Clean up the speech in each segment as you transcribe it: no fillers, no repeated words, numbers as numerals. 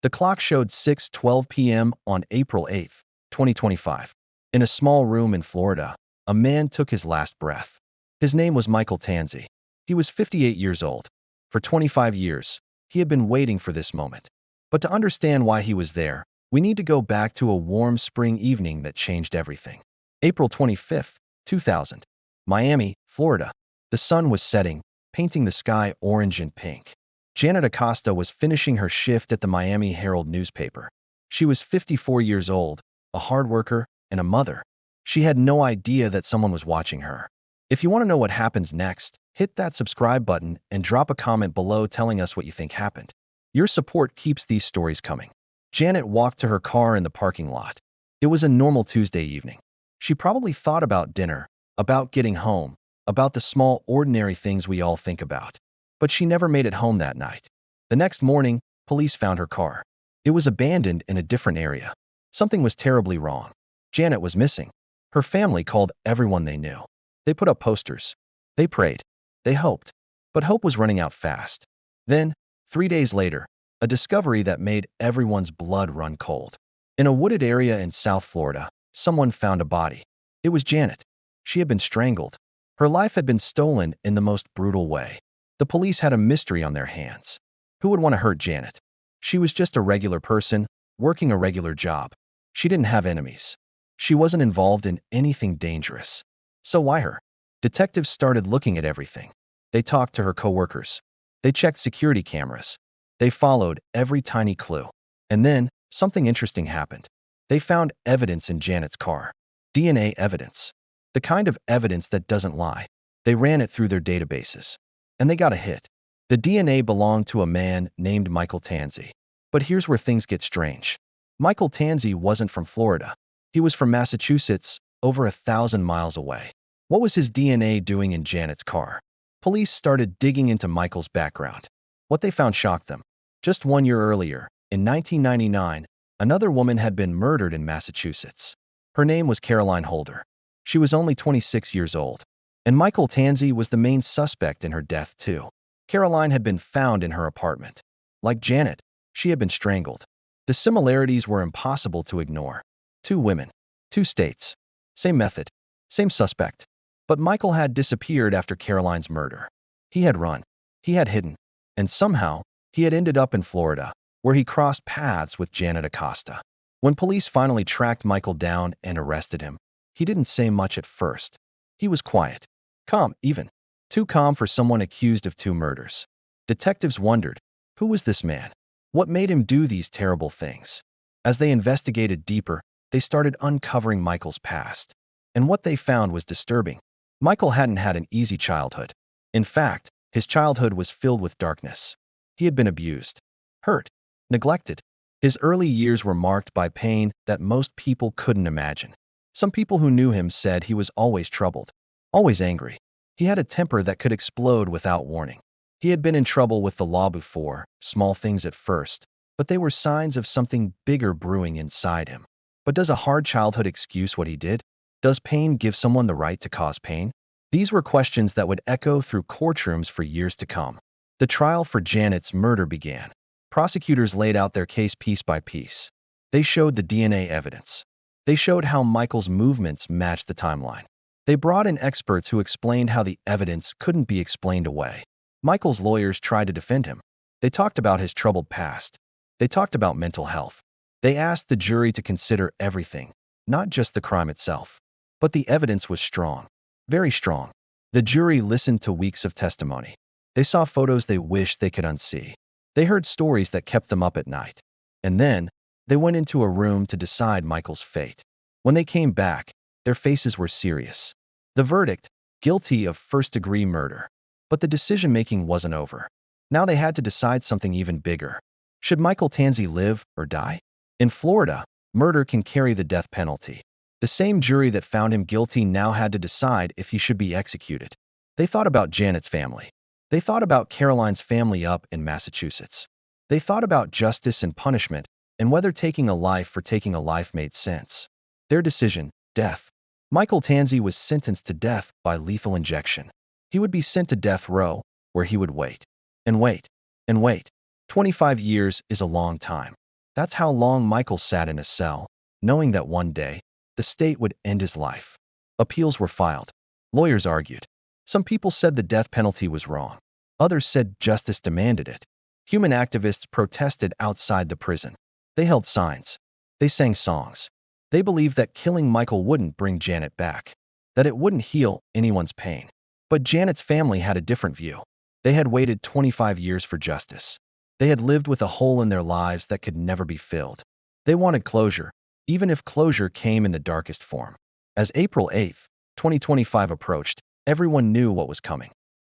The clock showed 6:12 p.m. on April 8th, 2025. In a small room in Florida, a man took his last breath. His name was Michael Tanzi. He was 58 years old. For 25 years, he had been waiting for this moment. But to understand why he was there, we need to go back to a warm spring evening that changed everything. April 25th, 2000. Miami, Florida. The sun was setting, painting the sky orange and pink. Janet Acosta was finishing her shift at the Miami Herald newspaper. She was 54 years old, a hard worker, and a mother. She had no idea that someone was watching her. If you want to know what happens next, hit that subscribe button and drop a comment below telling us what you think happened. Your support keeps these stories coming. Janet walked to her car in the parking lot. It was a normal Tuesday evening. She probably thought about dinner, about getting home, about the small, ordinary things we all think about. But she never made it home that night. The next morning, police found her car. It was abandoned in a different area. Something was terribly wrong. Janet was missing. Her family called everyone they knew. They put up posters. They prayed. They hoped. But hope was running out fast. Then, 3 days later, a discovery that made everyone's blood run cold. In a wooded area in South Florida, someone found a body. It was Janet. She had been strangled. Her life had been stolen in the most brutal way. The police had a mystery on their hands. Who would want to hurt Janet? She was just a regular person, working a regular job. She didn't have enemies. She wasn't involved in anything dangerous. So why her? Detectives started looking at everything. They talked to her coworkers. They checked security cameras. They followed every tiny clue. And then, something interesting happened. They found evidence in Janet's car. DNA evidence. The kind of evidence that doesn't lie. They ran it through their databases. And they got a hit. The DNA belonged to a man named Michael Tanzi. But here's where things get strange. Michael Tanzi wasn't from Florida. He was from Massachusetts, over 1,000 miles away. What was his DNA doing in Janet's car? Police started digging into Michael's background. What they found shocked them. Just 1 year earlier, in 1999, another woman had been murdered in Massachusetts. Her name was Caroline Holder. She was only 26 years old. And Michael Tanzi was the main suspect in her death, too. Caroline had been found in her apartment. Like Janet, she had been strangled. The similarities were impossible to ignore. 2 women, 2 states, same method, same suspect. But Michael had disappeared after Caroline's murder. He had run. He had hidden. And somehow, he had ended up in Florida, where he crossed paths with Janet Acosta. When police finally tracked Michael down and arrested him, he didn't say much at first. He was quiet. Calm, even. Too calm for someone accused of 2 murders. Detectives wondered, who was this man? What made him do these terrible things? As they investigated deeper, they started uncovering Michael's past. And what they found was disturbing. Michael hadn't had an easy childhood. In fact, his childhood was filled with darkness. He had been abused, hurt, neglected. His early years were marked by pain that most people couldn't imagine. Some people who knew him said he was always troubled, always angry. He had a temper that could explode without warning. He had been in trouble with the law before, small things at first, but they were signs of something bigger brewing inside him. But does a hard childhood excuse what he did? Does pain give someone the right to cause pain? These were questions that would echo through courtrooms for years to come. The trial for Janet's murder began. Prosecutors laid out their case piece by piece. They showed the DNA evidence. They showed how Michael's movements matched the timeline. They brought in experts who explained how the evidence couldn't be explained away. Michael's lawyers tried to defend him. They talked about his troubled past. They talked about mental health. They asked the jury to consider everything, not just the crime itself. But the evidence was strong, very strong. The jury listened to weeks of testimony. They saw photos they wished they could unsee. They heard stories that kept them up at night. And then, they went into a room to decide Michael's fate. When they came back, their faces were serious. The verdict, guilty of first-degree murder. But the decision-making wasn't over. Now they had to decide something even bigger. Should Michael Tanzi live or die? In Florida, murder can carry the death penalty. The same jury that found him guilty now had to decide if he should be executed. They thought about Janet's family. They thought about Caroline's family up in Massachusetts. They thought about justice and punishment and whether taking a life for taking a life made sense. Their decision, death. Michael Tanzi was sentenced to death by lethal injection. He would be sent to death row, where he would wait, and wait, and wait. 25 years is a long time. That's how long Michael sat in a cell, knowing that one day, the state would end his life. Appeals were filed. Lawyers argued. Some people said the death penalty was wrong. Others said justice demanded it. Human activists protested outside the prison. They held signs. They sang songs. They believed that killing Michael wouldn't bring Janet back, that it wouldn't heal anyone's pain. But Janet's family had a different view. They had waited 25 years for justice. They had lived with a hole in their lives that could never be filled. They wanted closure, even if closure came in the darkest form. As April 8, 2025 approached, everyone knew what was coming.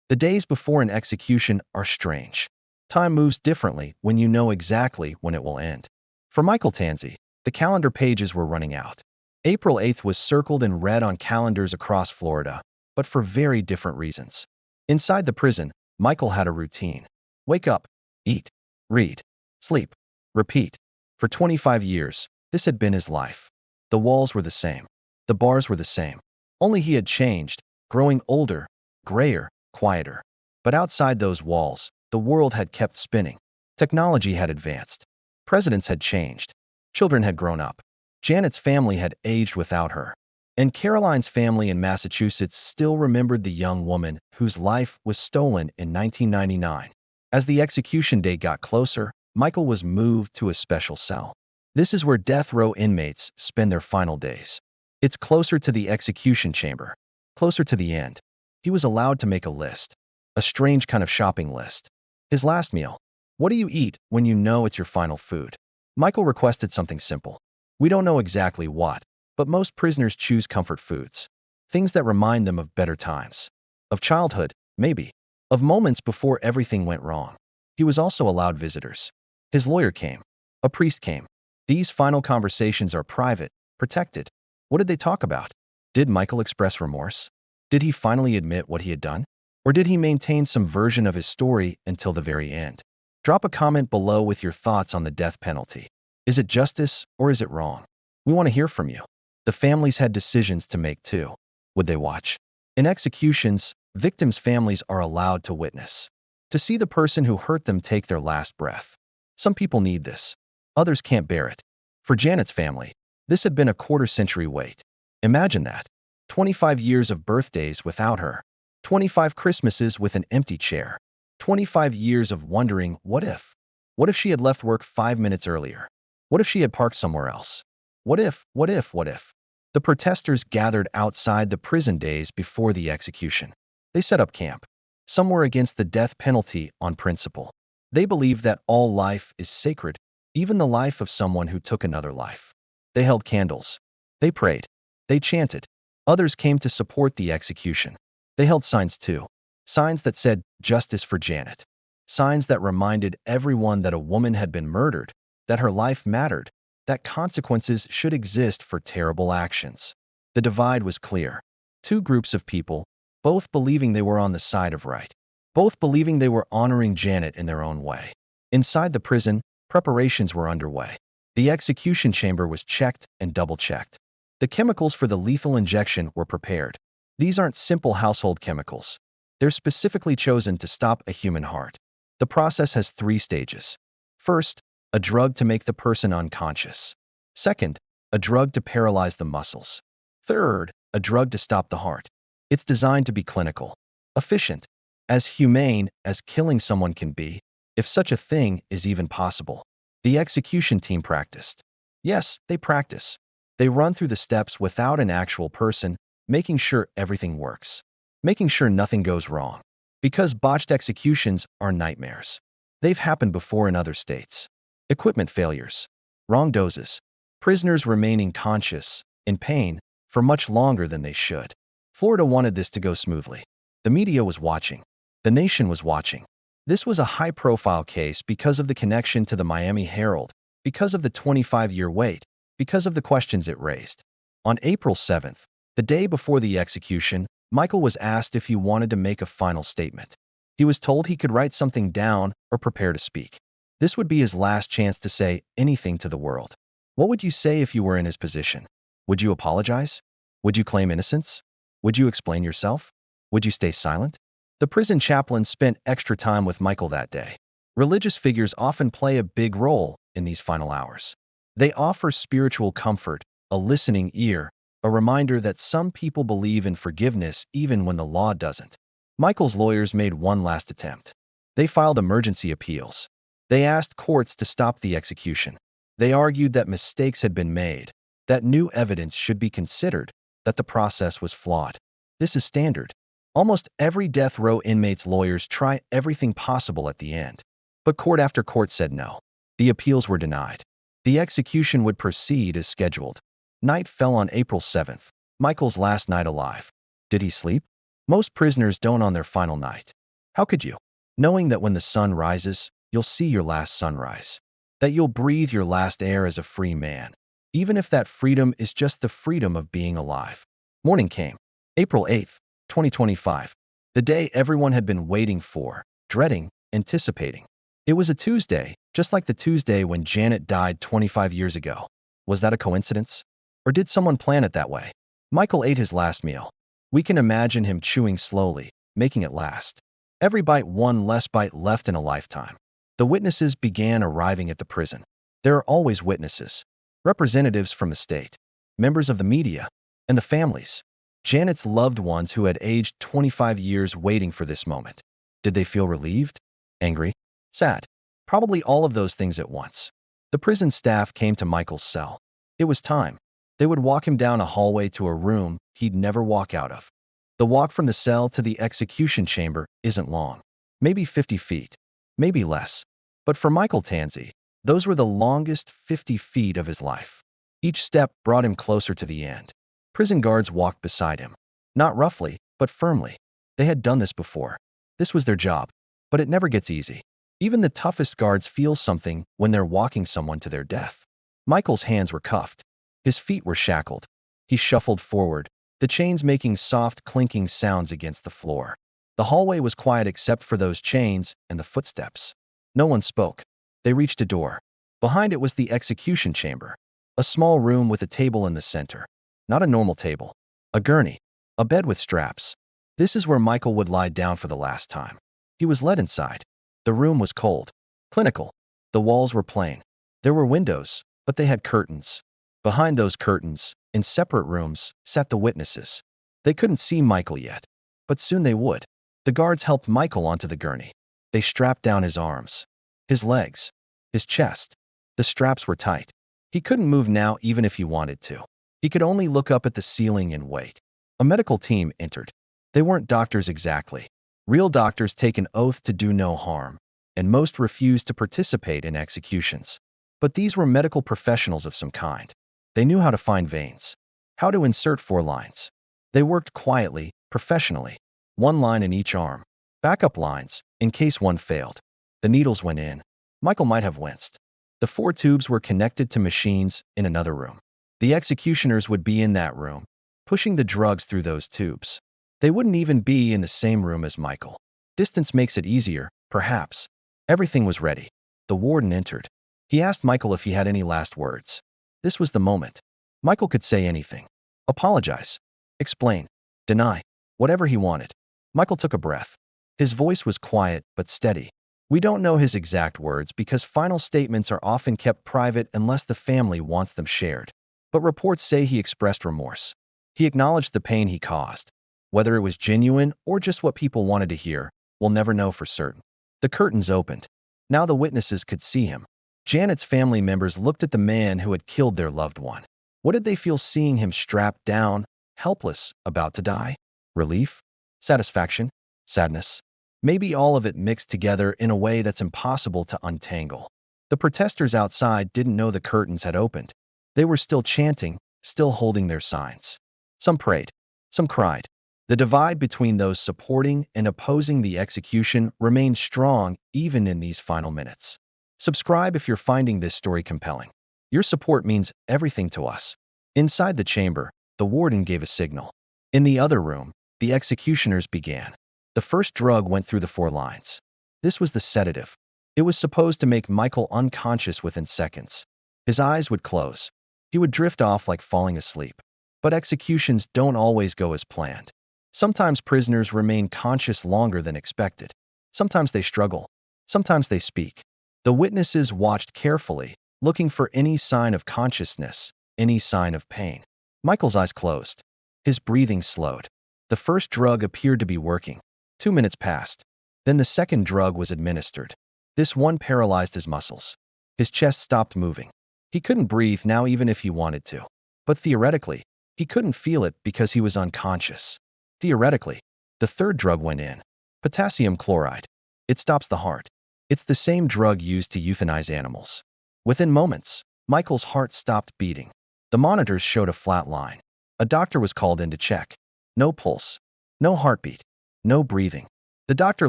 The days before an execution are strange. Time moves differently when you know exactly when it will end. For Michael Tanzi, the calendar pages were running out. April 8th was circled in red on calendars across Florida, but for very different reasons. Inside the prison, Michael had a routine. Wake up, eat, read, sleep, repeat. For 25 years, this had been his life. The walls were the same. The bars were the same. Only he had changed, growing older, grayer, quieter. But outside those walls, the world had kept spinning. Technology had advanced. Presidents had changed. Children had grown up. Janet's family had aged without her. And Caroline's family in Massachusetts still remembered the young woman whose life was stolen in 1999. As the execution date got closer, Michael was moved to a special cell. This is where death row inmates spend their final days. It's closer to the execution chamber, closer to the end. He was allowed to make a list, a strange kind of shopping list. His last meal. What do you eat when you know it's your final food? Michael requested something simple. We don't know exactly what, but most prisoners choose comfort foods. Things that remind them of better times. Of childhood, maybe. Of moments before everything went wrong. He was also allowed visitors. His lawyer came. A priest came. These final conversations are private, protected. What did they talk about? Did Michael express remorse? Did he finally admit what he had done? Or did he maintain some version of his story until the very end? Drop a comment below with your thoughts on the death penalty. Is it justice or is it wrong? We want to hear from you. The families had decisions to make too. Would they watch? In executions, victims' families are allowed to witness. To see the person who hurt them take their last breath. Some people need this. Others can't bear it. For Janet's family, this had been a quarter-century wait. Imagine that. 25 years of birthdays without her. 25 Christmases with an empty chair. 25 years of wondering, what if? What if she had left work 5 minutes earlier? What if she had parked somewhere else? What if? The protesters gathered outside the prison days before the execution. They set up camp. Some were against the death penalty on principle. They believed that all life is sacred, even the life of someone who took another life. They held candles. They prayed. They chanted. Others came to support the execution. They held signs too. Signs that said, "Justice for Janet." Signs that reminded everyone that a woman had been murdered, that her life mattered, that consequences should exist for terrible actions. The divide was clear. Two groups of people, both believing they were on the side of right. Both believing they were honoring Janet in their own way. Inside the prison, preparations were underway. The execution chamber was checked and double-checked. The chemicals for the lethal injection were prepared. These aren't simple household chemicals. They're specifically chosen to stop a human heart. The process has 3 stages. First, a drug to make the person unconscious. Second, a drug to paralyze the muscles. Third, a drug to stop the heart. It's designed to be clinical, efficient, as humane as killing someone can be, if such a thing is even possible. The execution team practiced. Yes, they practice. They run through the steps without an actual person, making sure everything works, making sure nothing goes wrong. Because botched executions are nightmares. They've happened before in other states. Equipment failures, wrong doses, prisoners remaining conscious, in pain, for much longer than they should. Florida wanted this to go smoothly. The media was watching. The nation was watching. This was a high-profile case because of the connection to the Miami Herald, because of the 25-year wait, because of the questions it raised. On April 7th, the day before the execution, Michael was asked if he wanted to make a final statement. He was told he could write something down or prepare to speak. This would be his last chance to say anything to the world. What would you say if you were in his position? Would you apologize? Would you claim innocence? Would you explain yourself? Would you stay silent? The prison chaplain spent extra time with Michael that day. Religious figures often play a big role in these final hours. They offer spiritual comfort, a listening ear, a reminder that some people believe in forgiveness even when the law doesn't. Michael's lawyers made one last attempt. They filed emergency appeals. They asked courts to stop the execution. They argued that mistakes had been made, that new evidence should be considered, that the process was flawed. This is standard. Almost every death row inmate's lawyers try everything possible at the end. But court after court said no. The appeals were denied. The execution would proceed as scheduled. Night fell on April 7th, Michael's last night alive. Did he sleep? Most prisoners don't on their final night. How could you? Knowing that when the sun rises, you'll see your last sunrise. That you'll breathe your last air as a free man. Even if that freedom is just the freedom of being alive. Morning came. April 8th, 2025. The day everyone had been waiting for, dreading, anticipating. It was a Tuesday, just like the Tuesday when Janet died 25 years ago. Was that a coincidence? Or did someone plan it that way? Michael ate his last meal. We can imagine him chewing slowly, making it last. Every bite one less bite left in a lifetime. The witnesses began arriving at the prison. There are always witnesses. Representatives from the state, members of the media, and the families. Janet's loved ones who had aged 25 years waiting for this moment. Did they feel relieved? Angry? Sad? Probably all of those things at once. The prison staff came to Michael's cell. It was time. They would walk him down a hallway to a room he'd never walk out of. The walk from the cell to the execution chamber isn't long. Maybe 50 feet. Maybe less. But for Michael Tanzi, those were the longest 50 feet of his life. Each step brought him closer to the end. Prison guards walked beside him. Not roughly, but firmly. They had done this before. This was their job. But it never gets easy. Even the toughest guards feel something when they're walking someone to their death. Michael's hands were cuffed. His feet were shackled. He shuffled forward, the chains making soft clinking sounds against the floor. The hallway was quiet except for those chains and the footsteps. No one spoke. They reached a door. Behind it was the execution chamber, a small room with a table in the center. Not a normal table. A gurney. A bed with straps. This is where Michael would lie down for the last time. He was led inside. The room was cold. Clinical. The walls were plain. There were windows, but they had curtains. Behind those curtains, in separate rooms, sat the witnesses. They couldn't see Michael yet, but soon they would. The guards helped Michael onto the gurney. They strapped down his arms, his legs, his chest. The straps were tight. He couldn't move now even if he wanted to. He could only look up at the ceiling and wait. A medical team entered. They weren't doctors exactly. Real doctors take an oath to do no harm, and most refused to participate in executions. But these were medical professionals of some kind. They knew how to find veins, how to insert 4 lines. They worked quietly, professionally. 1 line in each arm. Backup lines, in case one failed. The needles went in. Michael might have winced. The 4 tubes were connected to machines in another room. The executioners would be in that room, pushing the drugs through those tubes. They wouldn't even be in the same room as Michael. Distance makes it easier, perhaps. Everything was ready. The warden entered. He asked Michael if he had any last words. This was the moment. Michael could say anything. Apologize. Explain. Deny. Whatever he wanted. Michael took a breath. His voice was quiet but steady. We don't know his exact words because final statements are often kept private unless the family wants them shared. But reports say he expressed remorse. He acknowledged the pain he caused. Whether it was genuine or just what people wanted to hear, we'll never know for certain. The curtains opened. Now the witnesses could see him. Janet's family members looked at the man who had killed their loved one. What did they feel seeing him strapped down, helpless, about to die? Relief? Satisfaction? Sadness? Maybe all of it mixed together in a way that's impossible to untangle. The protesters outside didn't know the curtains had opened. They were still chanting, still holding their signs. Some prayed. Some cried. The divide between those supporting and opposing the execution remained strong even in these final minutes. Subscribe if you're finding this story compelling. Your support means everything to us. Inside the chamber, the warden gave a signal. In the other room, the executioners began. The first drug went through the 4 lines. This was the sedative. It was supposed to make Michael unconscious within seconds. His eyes would close. He would drift off like falling asleep. But executions don't always go as planned. Sometimes prisoners remain conscious longer than expected. Sometimes they struggle. Sometimes they speak. The witnesses watched carefully, looking for any sign of consciousness, any sign of pain. Michael's eyes closed. His breathing slowed. The first drug appeared to be working. 2 minutes passed. Then the second drug was administered. This one paralyzed his muscles. His chest stopped moving. He couldn't breathe now even if he wanted to. But theoretically, he couldn't feel it because he was unconscious. Theoretically, the third drug went in. Potassium chloride. It stops the heart. It's the same drug used to euthanize animals. Within moments, Michael's heart stopped beating. The monitors showed a flat line. A doctor was called in to check. No pulse. No heartbeat. No breathing. The doctor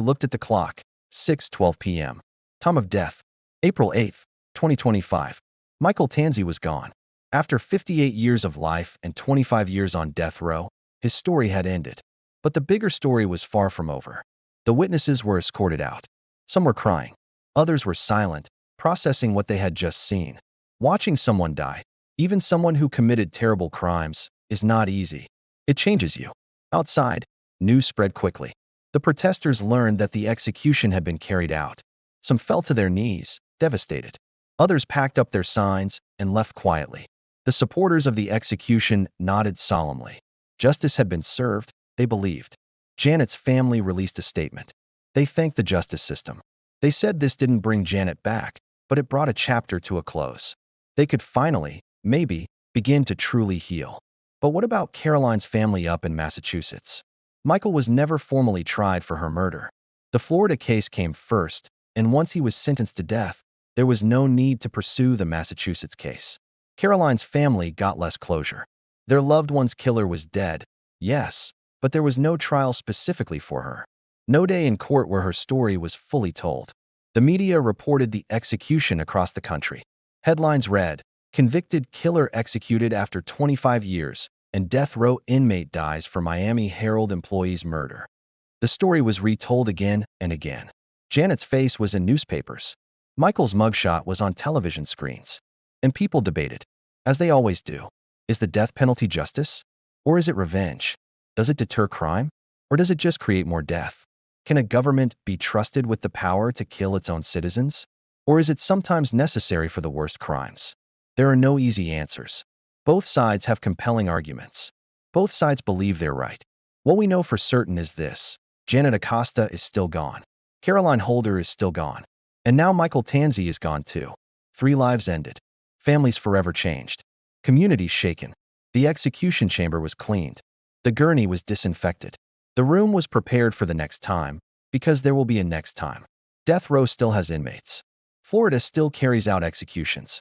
looked at the clock. 6:12 p.m. Time of death. April 8th, 2025. Michael Tanzi was gone. After 58 years of life and 25 years on death row, his story had ended. But the bigger story was far from over. The witnesses were escorted out. Some were crying. Others were silent, processing what they had just seen. Watching someone die, even someone who committed terrible crimes, is not easy. It changes you. Outside, news spread quickly. The protesters learned that the execution had been carried out. Some fell to their knees, devastated. Others packed up their signs and left quietly. The supporters of the execution nodded solemnly. Justice had been served, they believed. Janet's family released a statement. They thanked the justice system. They said this didn't bring Janet back, but it brought a chapter to a close. They could finally, maybe, begin to truly heal. But what about Caroline's family up in Massachusetts? Michael was never formally tried for her murder. The Florida case came first, and once he was sentenced to death, there was no need to pursue the Massachusetts case. Caroline's family got less closure. Their loved one's killer was dead, yes, but there was no trial specifically for her. No day in court where her story was fully told. The media reported the execution across the country. Headlines read, "Convicted killer executed after 25 years, and death row inmate dies for Miami Herald employee's murder." The story was retold again and again. Janet's face was in newspapers. Michael's mugshot was on television screens. And people debated, as they always do, is the death penalty justice? Or is it revenge? Does it deter crime? Or does it just create more death? Can a government be trusted with the power to kill its own citizens? Or is it sometimes necessary for the worst crimes? There are no easy answers. Both sides have compelling arguments. Both sides believe they're right. What we know for certain is this: Janet Acosta is still gone. Caroline Holder is still gone. And now Michael Tanzi is gone too. 3 lives ended. Families forever changed. Communities shaken. The execution chamber was cleaned. The gurney was disinfected. The room was prepared for the next time, because there will be a next time. Death row still has inmates. Florida still carries out executions.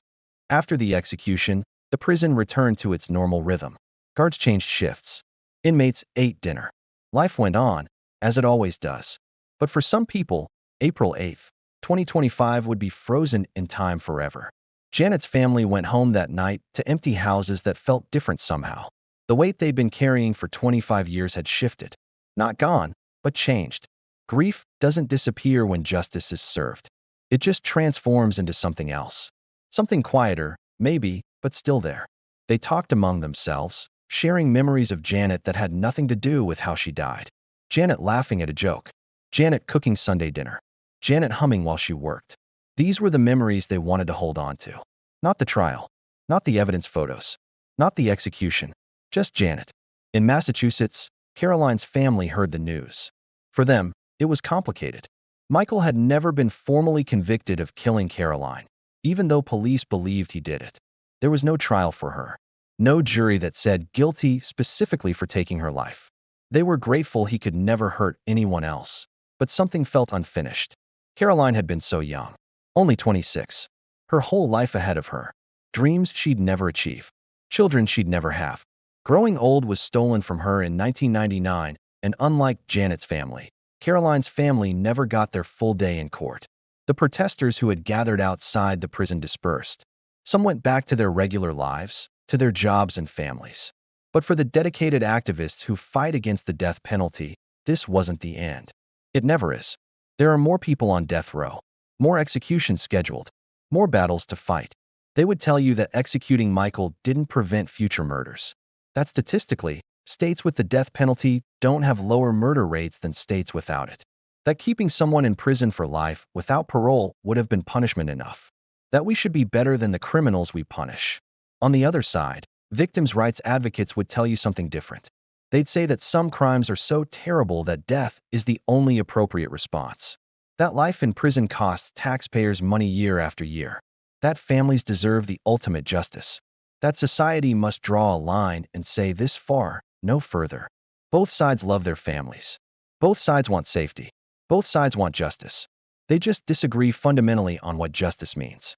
After the execution, the prison returned to its normal rhythm. Guards changed shifts. Inmates ate dinner. Life went on, as it always does. But for some people, April 8th, 2025 would be frozen in time forever. Janet's family went home that night to empty houses that felt different somehow. The weight they'd been carrying for 25 years had shifted. Not gone, but changed. Grief doesn't disappear when justice is served. It just transforms into something else. Something quieter, maybe, but still there. They talked among themselves, sharing memories of Janet that had nothing to do with how she died. Janet laughing at a joke. Janet cooking Sunday dinner. Janet humming while she worked. These were the memories they wanted to hold on to. Not the trial. Not the evidence photos. Not the execution. Just Janet. In Massachusetts, Caroline's family heard the news. For them, it was complicated. Michael had never been formally convicted of killing Caroline, even though police believed he did it. There was no trial for her. No jury that said guilty specifically for taking her life. They were grateful he could never hurt anyone else. But something felt unfinished. Caroline had been so young. Only 26. Her whole life ahead of her. Dreams she'd never achieve. Children she'd never have. Growing old was stolen from her in 1999, and unlike Janet's family, Caroline's family never got their full day in court. The protesters who had gathered outside the prison dispersed. Some went back to their regular lives, to their jobs and families. But for the dedicated activists who fight against the death penalty, this wasn't the end. It never is. There are more people on death row, more executions scheduled, more battles to fight. They would tell you that executing Michael didn't prevent future murders. That statistically, states with the death penalty don't have lower murder rates than states without it. That keeping someone in prison for life without parole would have been punishment enough. That we should be better than the criminals we punish. On the other side, victims' rights advocates would tell you something different. They'd say that some crimes are so terrible that death is the only appropriate response. That life in prison costs taxpayers money year after year. That families deserve the ultimate justice. That society must draw a line and say this far, no further. Both sides love their families. Both sides want safety. Both sides want justice. They just disagree fundamentally on what justice means.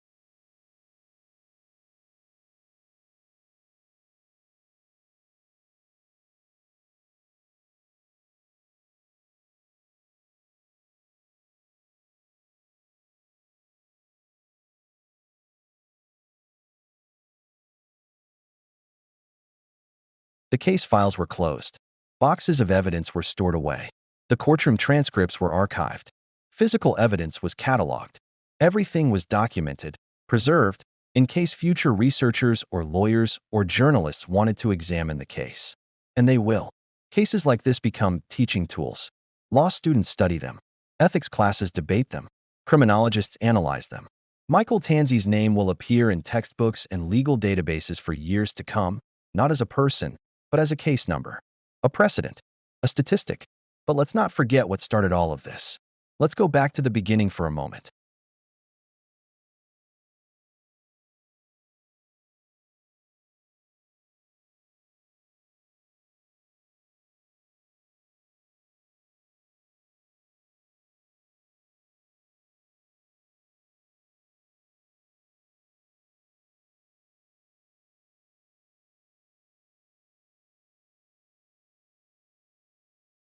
The case files were closed. Boxes of evidence were stored away. The courtroom transcripts were archived. Physical evidence was cataloged. Everything was documented, preserved, in case future researchers or lawyers or journalists wanted to examine the case. And they will. Cases like this become teaching tools. Law students study them. Ethics classes debate them. Criminologists analyze them. Michael Tanzi's name will appear in textbooks and legal databases for years to come, not as a person, but as a case number, a precedent, a statistic. But let's not forget what started all of this. Let's go back to the beginning for a moment.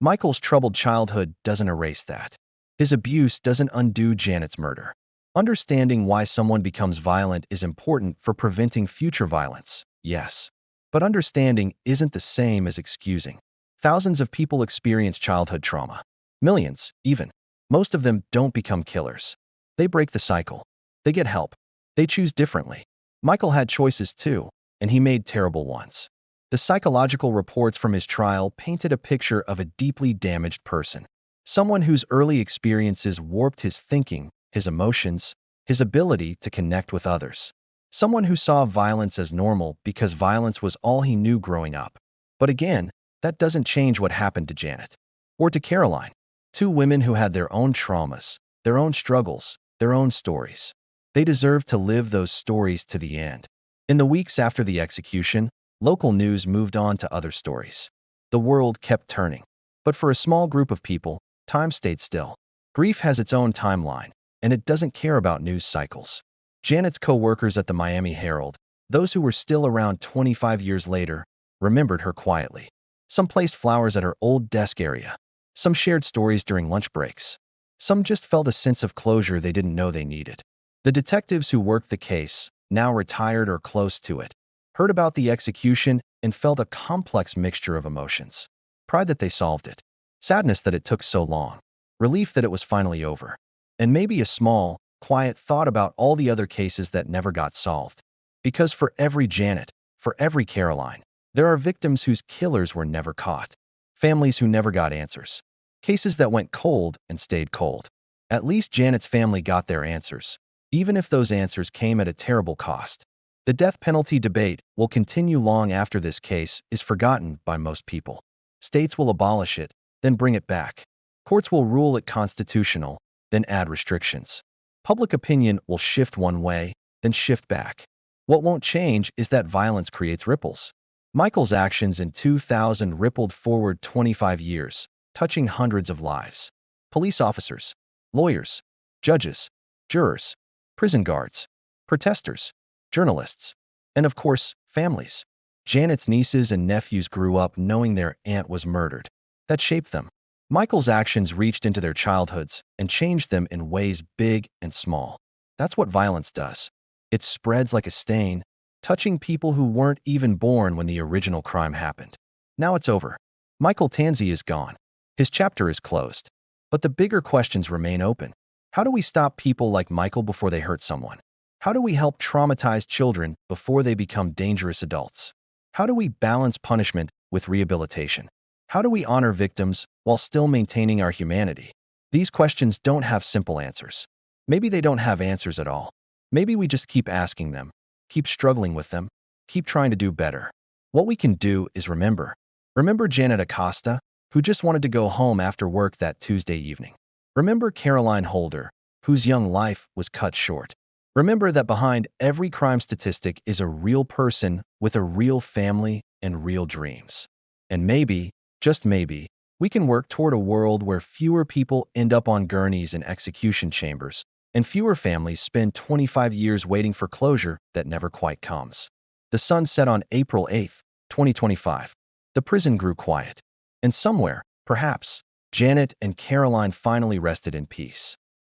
Michael's troubled childhood doesn't erase that. His abuse doesn't undo Janet's murder. Understanding why someone becomes violent is important for preventing future violence, yes. But understanding isn't the same as excusing. Thousands of people experience childhood trauma. Millions, even. Most of them don't become killers. They break the cycle. They get help. They choose differently. Michael had choices too, and he made terrible ones. The psychological reports from his trial painted a picture of a deeply damaged person. Someone whose early experiences warped his thinking, his emotions, his ability to connect with others. Someone who saw violence as normal because violence was all he knew growing up. But again, that doesn't change what happened to Janet. Or to Caroline. Two women who had their own traumas, their own struggles, their own stories. They deserve to live those stories to the end. In the weeks after the execution, local news moved on to other stories. The world kept turning. But for a small group of people, time stayed still. Grief has its own timeline, and it doesn't care about news cycles. Janet's co-workers at the Miami Herald, those who were still around 25 years later, remembered her quietly. Some placed flowers at her old desk area. Some shared stories during lunch breaks. Some just felt a sense of closure they didn't know they needed. The detectives who worked the case, now retired or close to it, heard about the execution and felt a complex mixture of emotions. Pride that they solved it. Sadness that it took so long. Relief that it was finally over. And maybe a small, quiet thought about all the other cases that never got solved. Because for every Janet, for every Caroline, there are victims whose killers were never caught. Families who never got answers. Cases that went cold and stayed cold. At least Janet's family got their answers, even if those answers came at a terrible cost. The death penalty debate will continue long after this case is forgotten by most people. States will abolish it, then bring it back. Courts will rule it constitutional, then add restrictions. Public opinion will shift one way, then shift back. What won't change is that violence creates ripples. Michael's actions in 2000 rippled forward 25 years, touching hundreds of lives. Police officers, lawyers, judges, jurors, prison guards, protesters, journalists, and of course, families. Janet's nieces and nephews grew up knowing their aunt was murdered. That shaped them. Michael's actions reached into their childhoods and changed them in ways big and small. That's what violence does. It spreads like a stain, touching people who weren't even born when the original crime happened. Now it's over. Michael Tanzi is gone. His chapter is closed. But the bigger questions remain open. How do we stop people like Michael before they hurt someone? How do we help traumatized children before they become dangerous adults? How do we balance punishment with rehabilitation? How do we honor victims while still maintaining our humanity? These questions don't have simple answers. Maybe they don't have answers at all. Maybe we just keep asking them, keep struggling with them, keep trying to do better. What we can do is remember. Remember Janet Acosta, who just wanted to go home after work that Tuesday evening. Remember Caroline Holder, whose young life was cut short. Remember that behind every crime statistic is a real person with a real family and real dreams. And maybe, just maybe, we can work toward a world where fewer people end up on gurneys in execution chambers, and fewer families spend 25 years waiting for closure that never quite comes. The sun set on April 8th, 2025. The prison grew quiet. And somewhere, perhaps, Janet and Caroline finally rested in peace.